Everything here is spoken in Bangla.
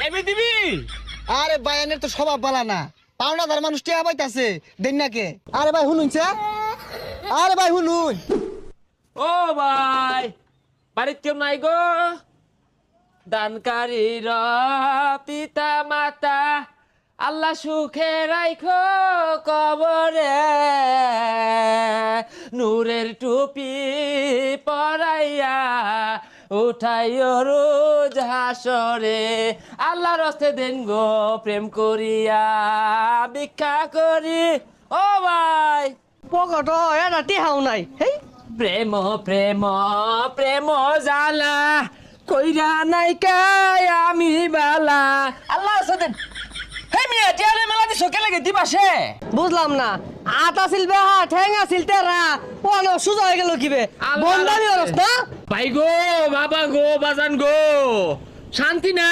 এমনি দিবি? আরে ভাই এনের তো স্বভাব বালা না, পাওনাদার মানুষ টিয়া পাইতাছে দেন নাকে। আরে ভাই শুনুনছে, আরে ভাই শুনুন। ও ভাই, বাড়িতে কেউ নাই গো? দানকারীর পিতা মাতা আল্লাহ সুখে রাইখো কবরে, নূরের টুপি পরাইয়া উঠাইও রোজ হাসরে। আল্লাহর হস্তে দেন গো প্রেম করিয়া ভিক্ষা করি। ও ভাই, পকট এটা টেহাও নাই। হেই প্রেম প্রেম প্রেম জালা কইরা নাই কাই আমি বালা। আল্লাহ সদেন হে মিয়া টিয়ারে মেলা দিছো কে লাগে দিবাসে? বুঝলাম না, আট আছিল বেহা ঠেং আছিল তেরা, ও না সুজা হয়ে গেল কিবে বন্দামি অবস্থা। ভাই গো, বাবা গো, বাজান গো, শান্তি না।